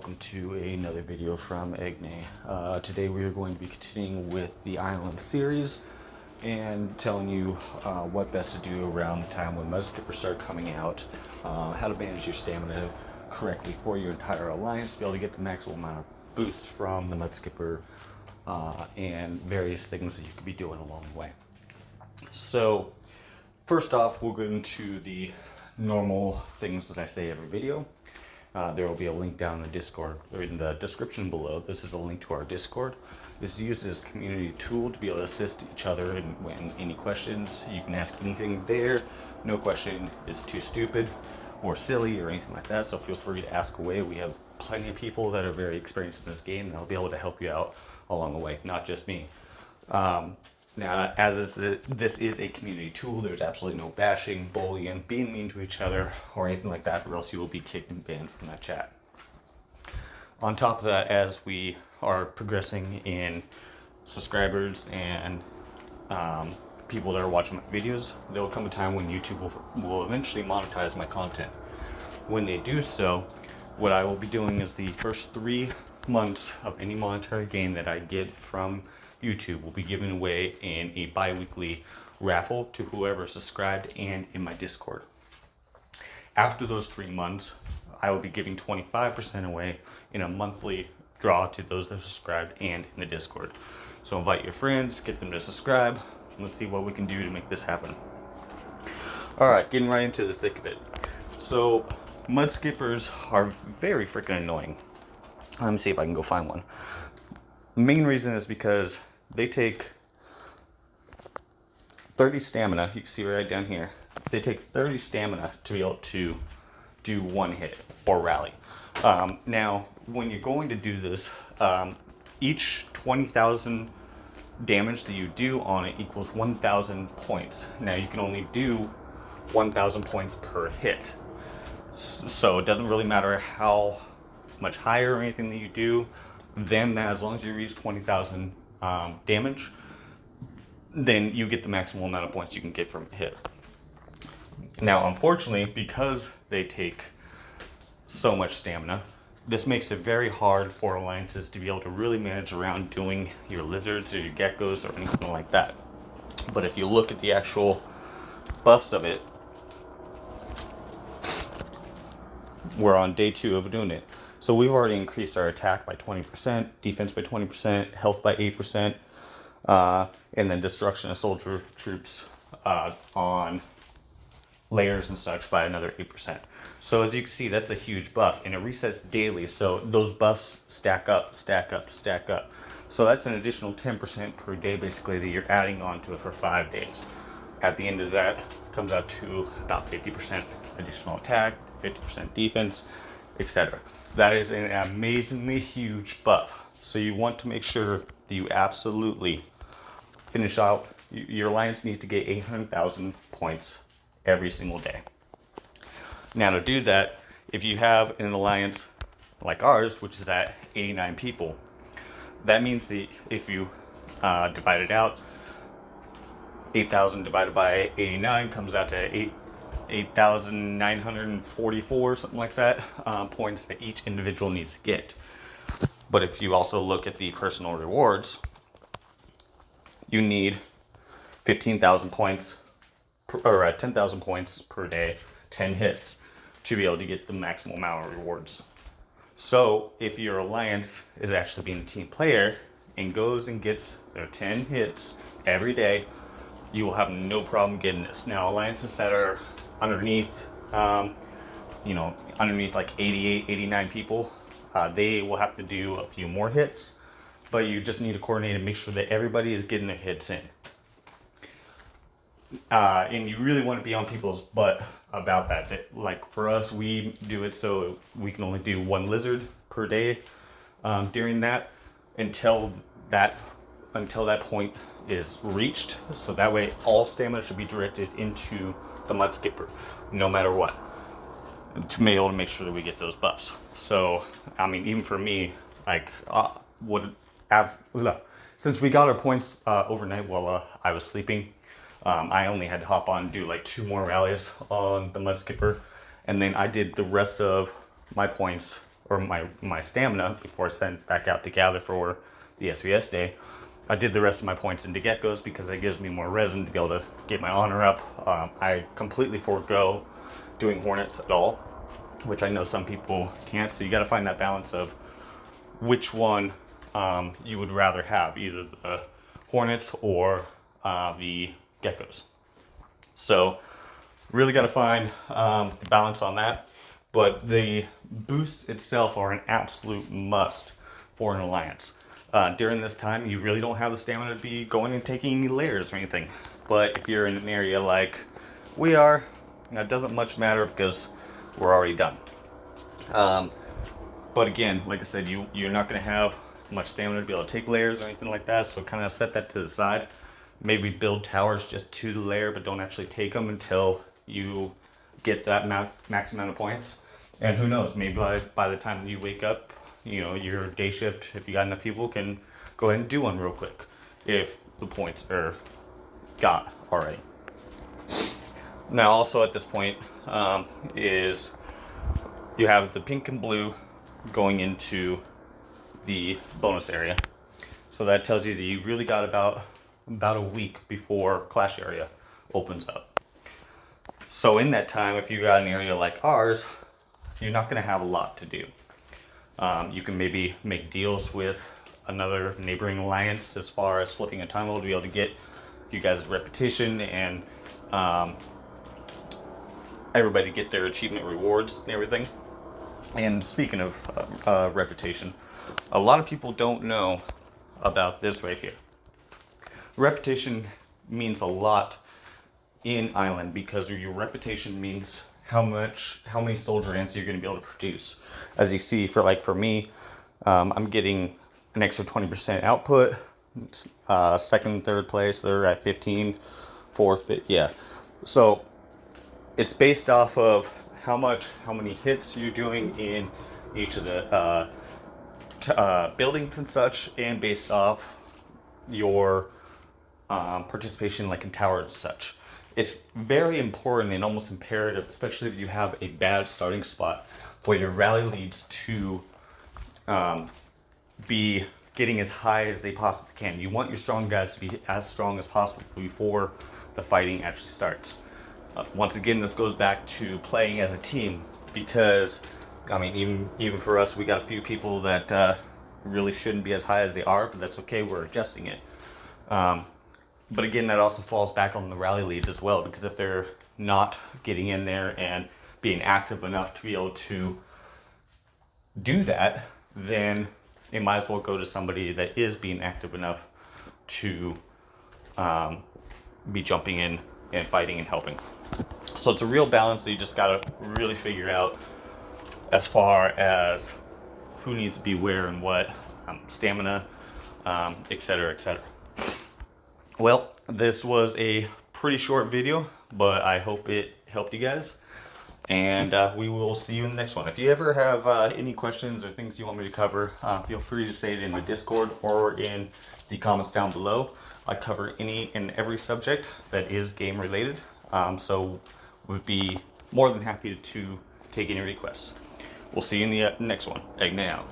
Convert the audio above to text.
welcome to another video from Egne. Today we are going to be continuing with the Island series and telling you what best to do around the time when mudskippers start coming out, how to manage your stamina correctly for your entire alliance, to be able to get the maximum amount of boosts from the mudskipper, and various things that you could be doing along the way. So first off, we'll go into the normal things that I say every video. There will be a link down in the Discord or in the description below. This is a link to our Discord. This is used as a community tool to be able to assist each other in any questions. You can ask anything there. No question is too stupid or silly or anything like that, so feel free to ask away. We have plenty of people that are very experienced in this game that will be able to help you out along the way, not just me. Now, as this is a community tool, there's absolutely no bashing, bullying, being mean to each other, or anything like that, or else you will be kicked and banned from that chat. On top of that, as we are progressing in subscribers and people that are watching my videos, there will come a time when YouTube will eventually monetize my content. When they do so, what I will be doing is the first 3 months of any monetary gain that I get from YouTube will be given away in a bi-weekly raffle to whoever is subscribed and in my Discord. After those 3 months, I will be giving 25% away in a monthly draw to those that are subscribed and in the Discord. So invite your friends, get them to subscribe, and let's see what we can do to make this happen. Alright, getting right into the thick of it. So, mudskippers are very freaking annoying. Let me see if I can go find one. The main reason is because they take 30 stamina. You can see right down here. They take 30 stamina to be able to do one hit or rally. Now, when you're going to do this, each 20,000 damage that you do on it equals 1,000 points. Now, you can only do 1,000 points per hit. So it doesn't really matter how much higher or anything that you do than that. As long as you reach 20,000 damage, then you get the maximum amount of points you can get from a hit. Now, unfortunately, because they take so much stamina, this makes it very hard for alliances to be able to really manage around doing your lizards or your geckos or anything like that. But if you look at the actual buffs of it, we're on day 2 of doing it. So we've already increased our attack by 20%, defense by 20%, health by 8%, and then destruction of soldier troops on layers and such by another 8%. So as you can see, that's a huge buff, and it resets daily, so those buffs stack up, stack up, stack up. So that's an additional 10% per day, basically, that you're adding on to it for 5 days. At the end of that, it comes out to about 50% additional attack, 50% defense, etc. That is an amazingly huge buff. So you want to make sure that you absolutely finish out. Your alliance needs to get 800,000 points every single day. Now, to do that, if you have an alliance like ours, which is at 89 people, that means that if you divide it out, 8,000 divided by 89 comes out to 8,944, something like that, points that each individual needs to get. But if you also look at the personal rewards, you need 15,000 points, or 10,000 points per day, 10 hits, to be able to get the maximum amount of rewards. So if your alliance is actually being a team player and goes and gets their 10 hits every day, you will have no problem getting this. Now, alliances that are underneath, underneath like 88, 89 people, they will have to do a few more hits, but you just need to coordinate and make sure that everybody is getting their hits in. And you really want to be on people's butt about that. Like for us, we do it so we can only do 1 lizard per day during that until that point is reached. So that way all stamina should be directed into the mudskipper, no matter what, to be able to make sure that we get those buffs. So, I mean, even for me, like, since we got our points overnight while I was sleeping, I only had to hop on and do like 2 more rallies on the mudskipper, and then I did the rest of my points or my stamina before I sent back out to gather for the SVS day. I did the rest of my points into geckos because that gives me more resin to be able to get my honor up. I completely forego doing hornets at all, which I know some people can't. So you got to find that balance of which one you would rather have, either the hornets or the geckos. So really got to find the balance on that. But the boosts itself are an absolute must for an alliance. During this time, you really don't have the stamina to be going and taking any layers or anything. But if you're in an area like we are, that doesn't much matter because we're already done. But again, like I said, you're not going to have much stamina to be able to take layers or anything like that. So kind of set that to the side. Maybe build towers just to the layer, but don't actually take them until you get that max amount of points. And who knows, maybe by the time you wake up, you know, your day shift, if you got enough people, can go ahead and do one real quick if the points are got already. Now also at this point is you have the pink and blue going into the bonus area. So that tells you that you really got about a week before clash area opens up. So in that time, if you got an area like ours, you're not going to have a lot to do. You can maybe make deals with another neighboring alliance as far as flipping a tunnel to be able to get you guys' reputation and everybody get their achievement rewards and everything. And speaking of reputation, a lot of people don't know about this right here. Reputation means a lot in Island because your reputation means how many soldier ants you're going to be able to produce. As you see, for me, I'm getting an extra 20% output. Second, third place, they're at 15, fourth, yeah. So it's based off of how many hits you're doing in each of the buildings and such, and based off your participation like in towers and such. It's very important and almost imperative, especially if you have a bad starting spot, for your rally leads to be getting as high as they possibly can. You want your strong guys to be as strong as possible before the fighting actually starts. Once again, this goes back to playing as a team, because I mean, even for us, we got a few people that really shouldn't be as high as they are, but that's okay. We're adjusting it. But again, that also falls back on the rally leads as well, because if they're not getting in there and being active enough to be able to do that, then it might as well go to somebody that is being active enough to be jumping in and fighting and helping. So it's a real balance that you just got to really figure out as far as who needs to be where and what, stamina, etc., etc. Well, this was a pretty short video, but I hope it helped you guys. And we will see you in the next one. If you ever have any questions or things you want me to cover, feel free to say it in the Discord or in the comments down below. I cover any and every subject that is game related, so would be more than happy to take any requests. We'll see you in the next one. Egg out.